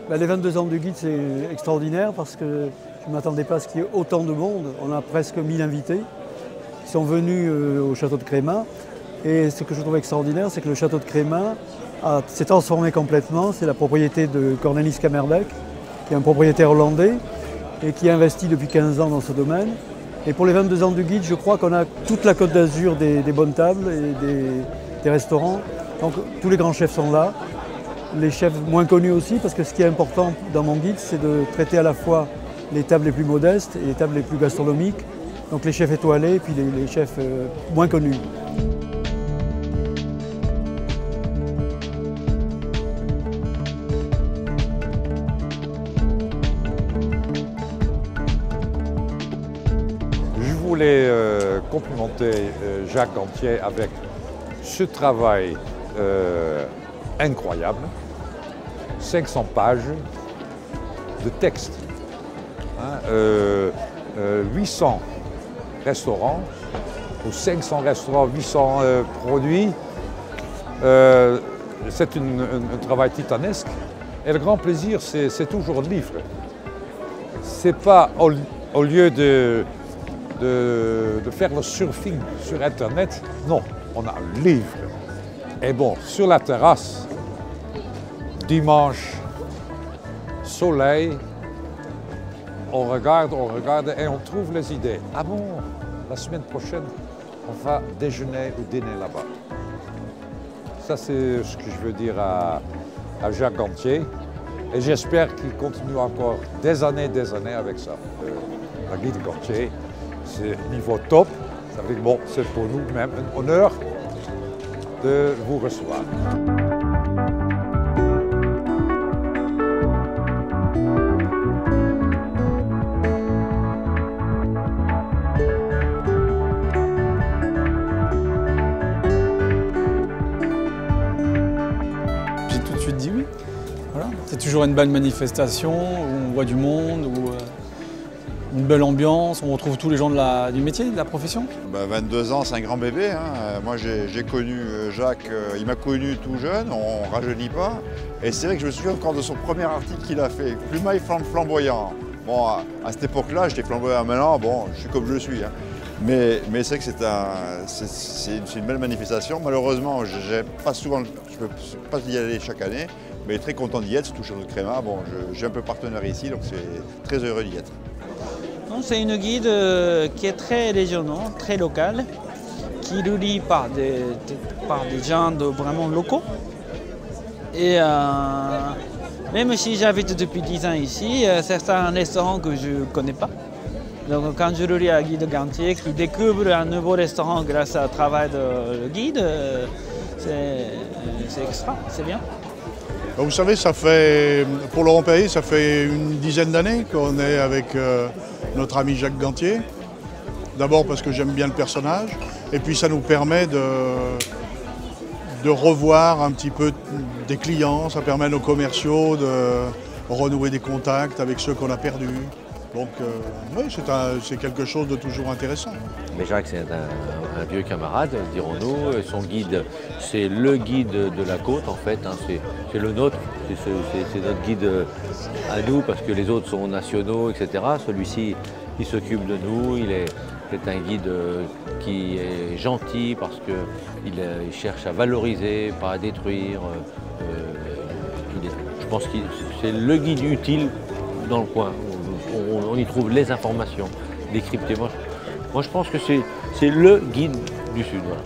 Les 22 ans du guide, c'est extraordinaire parce que je ne m'attendais pas à ce qu'il y ait autant de monde. On a presque 1000 invités qui sont venus au château de Crémat. Et ce que je trouve extraordinaire, c'est que le château de Crémat s'est transformé complètement. C'est la propriété de Cornelis Kamerbeek, qui est un propriétaire hollandais et qui a investi depuis 15 ans dans ce domaine. Et pour les 22 ans du guide, je crois qu'on a toute la Côte d'Azur des bonnes tables et des restaurants. Donc tous les grands chefs sont là. Les chefs moins connus aussi, parce que ce qui est important dans mon guide, c'est de traiter à la fois les tables les plus modestes et les tables les plus gastronomiques, donc les chefs étoilés et puis les chefs moins connus. Je voulais complimenter Jacques Gantier avec ce travail incroyable, 500 pages de texte, 800 restaurants, ou 500 restaurants, 800 produits. C'est un travail titanesque et le grand plaisir c'est toujours le livre. C'est pas au lieu de faire le surfing sur internet, non, on a un livre. Et bon, sur la terrasse, dimanche, soleil, on regarde et on trouve les idées. Ah bon, la semaine prochaine, on va déjeuner ou dîner là-bas. Ça, c'est ce que je veux dire à Jacques Gantier. Et j'espère qu'il continue encore des années avec ça. La guide Gantier, c'est niveau top. Ça veut dire, bon, c'est pour nous même un honneur de vous recevoir. J'ai tout de suite dit oui. Voilà. C'est toujours une belle manifestation où on voit du monde, où une belle ambiance, on retrouve tous les gens du métier, de la profession. 22 ans, c'est un grand bébé. Moi, j'ai connu Jacques, il m'a connu tout jeune, on ne rajeunit pas. Et c'est vrai que je me souviens encore de son premier article qu'il a fait, Plumaille flamboyant. Bon, à cette époque-là, j'étais flamboyant. Maintenant, bon, je suis comme je suis. Mais c'est vrai que c'est une belle manifestation. Malheureusement, je ne peux pas y aller chaque année, mais très content d'y être, surtout chez le Crémat. Bon, j'ai un peu partenaire ici, donc c'est très heureux d'y être. C'est une guide qui est très régionale, très locale, qui relie par des gens vraiment locaux. Et même si j'habite depuis 10 ans ici, certains restaurants que je ne connais pas. Donc quand je relis à guide Gantier qui découvre un nouveau restaurant grâce au travail du guide, c'est extra, c'est bien. Vous savez, pour Laurent Perrier, ça fait une dizaine d'années qu'on est avec notre ami Jacques Gantier. D'abord parce que j'aime bien le personnage, et puis ça nous permet de revoir un petit peu des clients, ça permet à nos commerciaux de renouer des contacts avec ceux qu'on a perdus. Donc oui, c'est quelque chose de toujours intéressant. Mais Jacques, c'est un vieux camarade, dirons-nous. Son guide, c'est le guide de la côte, en fait. C'est le nôtre, c'est notre guide à nous, parce que les autres sont nationaux, etc. Celui-ci, il s'occupe de nous. C'est un guide qui est gentil, parce qu'il cherche à valoriser, pas à détruire. Je pense que c'est le guide utile dans le coin. On y trouve les informations décryptées. Moi, je pense que c'est le guide du Sud. Voilà.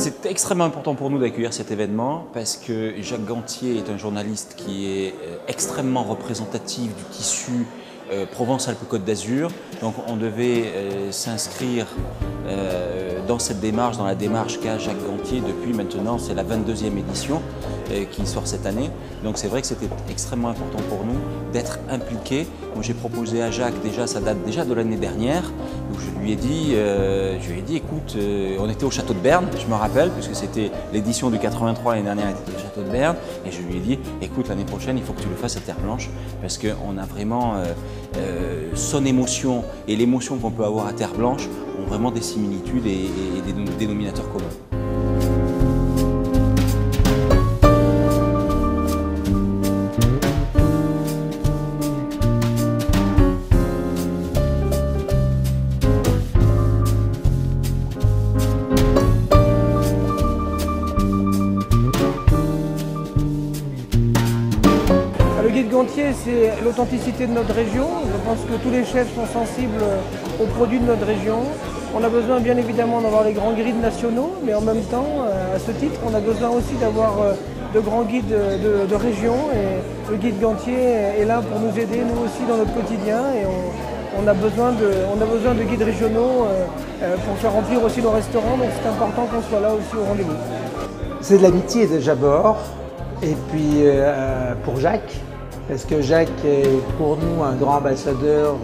C'est extrêmement important pour nous d'accueillir cet événement parce que Jacques Gantier est un journaliste qui est extrêmement représentatif du tissu Provence-Alpes-Côte d'Azur. Donc on devait s'inscrire dans cette démarche, dans la démarche qu'a Jacques Gantier depuis maintenant, c'est la 22e édition qui sort cette année. Donc c'est vrai que c'était extrêmement important pour nous d'être impliqués. Moi j'ai proposé à Jacques, déjà ça date déjà de l'année dernière, où je lui ai dit écoute, on était au château de Berne, je me rappelle, puisque c'était l'édition du 83 l'année dernière, était au château de Berne, et je lui ai dit écoute, l'année prochaine il faut que tu le fasses à Terre Blanche, parce qu'on a vraiment son émotion et l'émotion qu'on peut avoir à Terre Blanche ont vraiment des similitudes et des dénominateurs communs. Le guide Gantier, c'est l'authenticité de notre région. Je pense que tous les chefs sont sensibles aux produits de notre région. On a besoin bien évidemment d'avoir les grands guides nationaux, mais en même temps, à ce titre, on a besoin aussi d'avoir de grands guides de région. Et le guide Gantier est là pour nous aider, nous aussi, dans notre quotidien. Et on a besoin de guides régionaux pour faire remplir aussi nos restaurants. Donc c'est important qu'on soit là aussi au rendez-vous. C'est de l'amitié de Jabord. Et puis pour Jacques, parce que Jacques est pour nous un grand ambassadeur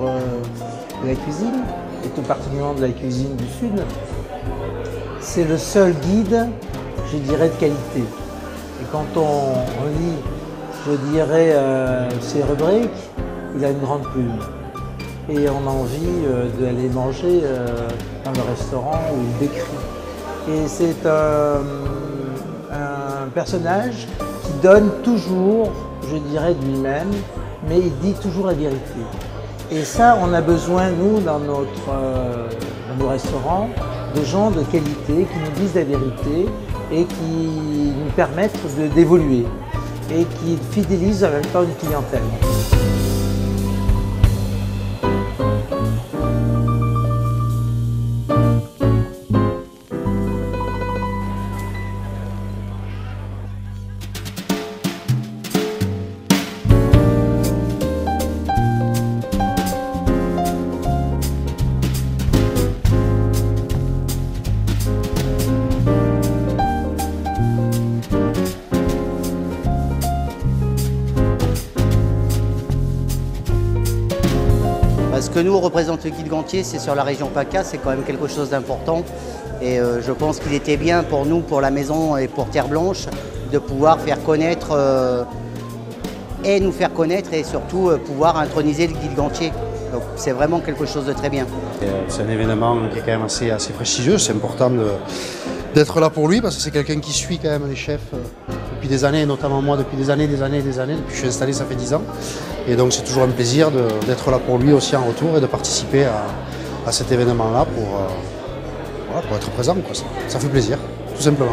de la cuisine, et tout particulièrement de la cuisine du Sud. C'est le seul guide, je dirais, de qualité. Et quand on lit, je dirais, ses rubriques, il a une grande plume. Et on a envie d'aller manger dans le restaurant où il décrit. Et c'est un personnage qui donne toujours, je dirais, de lui-même, mais il dit toujours la vérité. Et ça, on a besoin, nous, dans nos restaurants, de gens de qualité qui nous disent la vérité et qui nous permettent d'évoluer et qui fidélisent en même temps une clientèle. Ce que nous représente le guide Gantier, c'est sur la région PACA, c'est quand même quelque chose d'important. Et je pense qu'il était bien pour nous, pour la maison et pour Terre Blanche, de pouvoir faire connaître et nous faire connaître et surtout pouvoir introniser le guide Gantier. Donc c'est vraiment quelque chose de très bien. C'est un événement qui est quand même assez prestigieux, c'est important d'être là pour lui parce que c'est quelqu'un qui suit quand même les chefs depuis des années, notamment moi depuis des années, depuis que je suis installé ça fait 10 ans. Et donc c'est toujours un plaisir d'être là pour lui aussi en retour et de participer à cet événement-là pour être présent, quoi. Ça fait plaisir, tout simplement.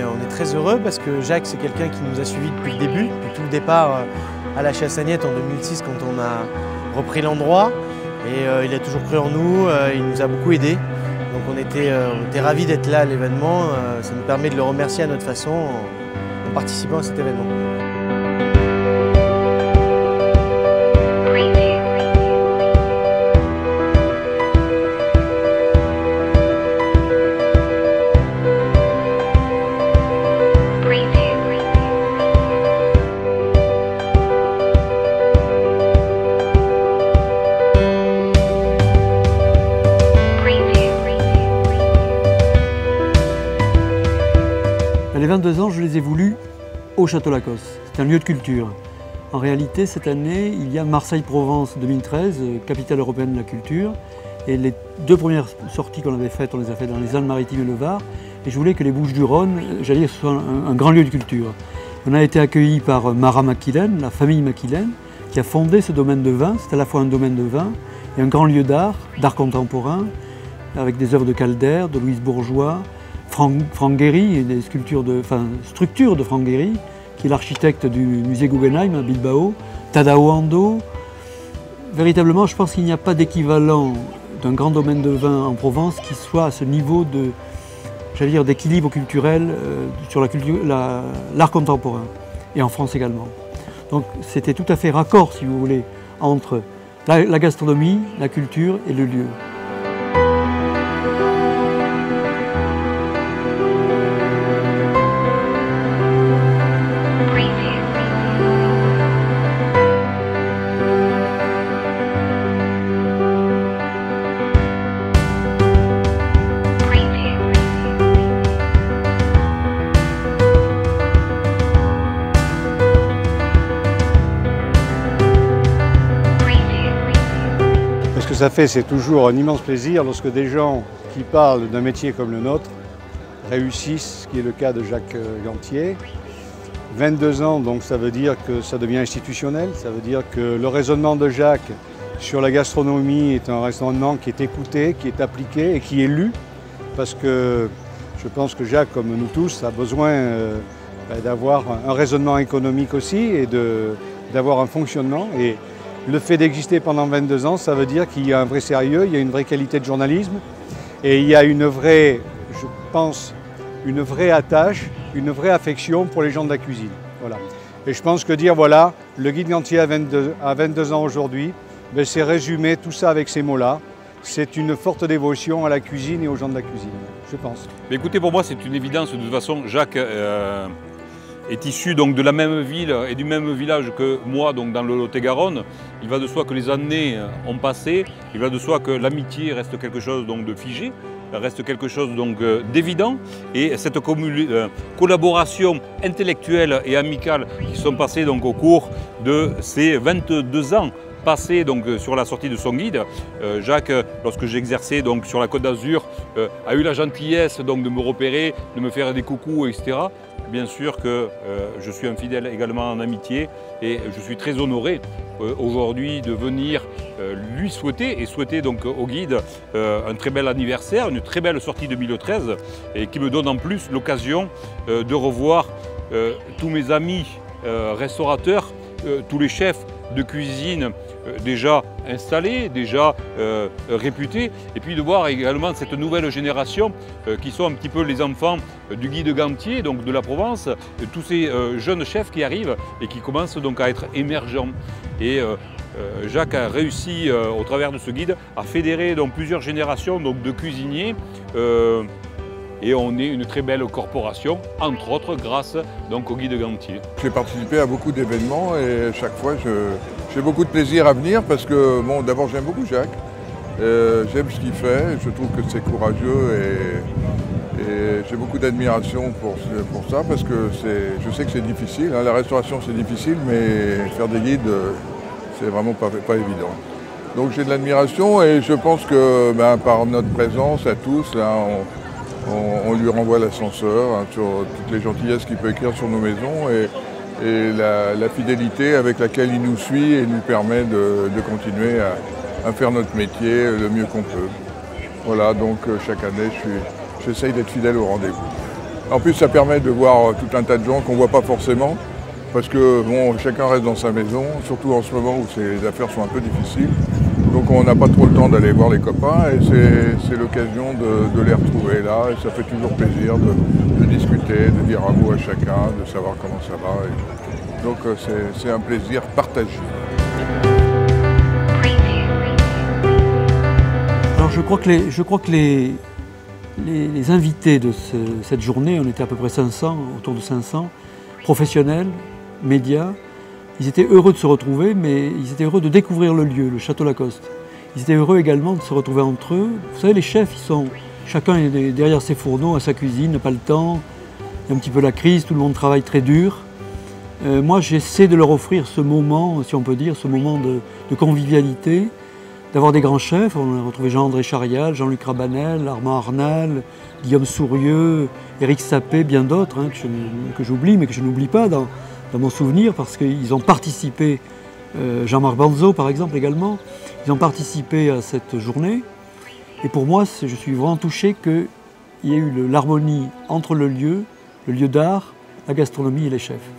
On est très heureux parce que Jacques, c'est quelqu'un qui nous a suivis depuis le début, depuis tout le départ à la Chasse-Agnette en 2006 quand on a repris l'endroit. Et il a toujours cru en nous, il nous a beaucoup aidés. Donc on était ravis d'être là à l'événement. Ça nous permet de le remercier à notre façon en participant à cet événement. Les 22 ans, je les ai voulus au Château Lacoste. C'est un lieu de culture. En réalité, cette année, il y a Marseille-Provence 2013, capitale européenne de la culture. Et les deux premières sorties qu'on avait faites, on les a faites dans les Alpes-Maritimes et le Var. Et je voulais que les Bouches-du-Rhône, j'allais dire, soient un grand lieu de culture. On a été accueillis par Mara Maquilène, la famille Maquilène, qui a fondé ce domaine de vin. C'est à la fois un domaine de vin et un grand lieu d'art contemporain, avec des œuvres de Calder, de Louise Bourgeois, Franck Gehry, des structures de Franck Gehry, qui est l'architecte du musée Guggenheim à Bilbao, Tadao Ando. Véritablement, je pense qu'il n'y a pas d'équivalent d'un grand domaine de vin en Provence qui soit à ce niveau de, j'allais dire, d'équilibre culturel sur l'art contemporain, et en France également. Donc c'était tout à fait raccord, si vous voulez, entre la gastronomie, la culture et le lieu. Ça fait, c'est toujours un immense plaisir lorsque des gens qui parlent d'un métier comme le nôtre réussissent, ce qui est le cas de Jacques Gantier. 22 ans, donc ça veut dire que ça devient institutionnel, ça veut dire que le raisonnement de Jacques sur la gastronomie est un raisonnement qui est écouté, qui est appliqué et qui est lu, parce que je pense que Jacques, comme nous tous, a besoin d'avoir un raisonnement économique aussi et d'avoir un fonctionnement. Et le fait d'exister pendant 22 ans, ça veut dire qu'il y a un vrai sérieux, il y a une vraie qualité de journalisme et il y a une vraie, je pense, une vraie attache, une vraie affection pour les gens de la cuisine. Voilà. Et je pense que dire, voilà, le guide Gantier a 22 ans aujourd'hui, ben, c'est résumer tout ça avec ces mots-là. C'est une forte dévotion à la cuisine et aux gens de la cuisine, je pense. Mais écoutez, pour moi, c'est une évidence. De toute façon, Jacques est issu donc de la même ville et du même village que moi, donc dans le Lot-et-Garonne. Il va de soi que les années ont passé, il va de soi que l'amitié reste quelque chose donc de figé, reste quelque chose donc d'évident. Et cette collaboration intellectuelle et amicale qui sont passées donc au cours de ces 22 ans passés donc sur la sortie de son guide. Jacques, lorsque j'exerçais donc sur la Côte d'Azur, a eu la gentillesse donc de me repérer, de me faire des coucous, etc. Bien sûr que je suis un fidèle également en amitié et je suis très honoré aujourd'hui de venir lui souhaiter et souhaiter donc au guide un très bel anniversaire, une très belle sortie 2013 et qui me donne en plus l'occasion de revoir tous mes amis restaurateurs, tous les chefs de cuisine déjà installés, déjà réputés, et puis de voir également cette nouvelle génération qui sont un petit peu les enfants du guide Gantier, donc de la Provence, tous ces jeunes chefs qui arrivent et qui commencent donc à être émergents. Et Jacques a réussi au travers de ce guide à fédérer donc plusieurs générations donc, de cuisiniers et on est une très belle corporation, entre autres grâce donc, au guide Gantier. J'ai participé à beaucoup d'événements et chaque fois j'ai beaucoup de plaisir à venir parce que bon, d'abord j'aime beaucoup Jacques, j'aime ce qu'il fait, je trouve que c'est courageux et j'ai beaucoup d'admiration pour ça parce que je sais que c'est difficile, hein. La restauration c'est difficile mais faire des guides c'est vraiment pas évident. Donc j'ai de l'admiration et je pense que par notre présence à tous, là, on lui renvoie l'ascenseur hein, sur toutes les gentillesses qu'il peut écrire sur nos maisons et la fidélité avec laquelle il nous suit et nous permet de continuer à faire notre métier le mieux qu'on peut. Voilà, donc chaque année, j'essaye d'être fidèle au rendez-vous. En plus, ça permet de voir tout un tas de gens qu'on ne voit pas forcément parce que bon, chacun reste dans sa maison, surtout en ce moment où les affaires sont un peu difficiles. Donc on n'a pas trop le temps d'aller voir les copains et c'est l'occasion de les retrouver là et ça fait toujours plaisir de discuter, de dire un mot à chacun, de savoir comment ça va. Et donc c'est un plaisir partagé. Alors je crois que les invités de cette journée, on était à peu près 500, autour de 500, professionnels, médias, ils étaient heureux de se retrouver, mais ils étaient heureux de découvrir le lieu, le Château Lacoste. Ils étaient heureux également de se retrouver entre eux. Vous savez, les chefs, chacun est derrière ses fourneaux, à sa cuisine, n'a pas le temps. Il y a un petit peu la crise, tout le monde travaille très dur. Moi, j'essaie de leur offrir ce moment, si on peut dire, ce moment de convivialité, d'avoir des grands chefs. On a retrouvé Jean-André Charial, Jean-Luc Rabanel, Armand Arnal, Guillaume Sourieux, Éric Sapé, bien d'autres que j'oublie, mais que je n'oublie pas dans mon souvenir parce qu'ils ont participé, Jean-Marc Banzo par exemple également, ils ont participé à cette journée. Et pour moi, je suis vraiment touché qu'il y ait eu l'harmonie entre le lieu d'art, la gastronomie et les chefs.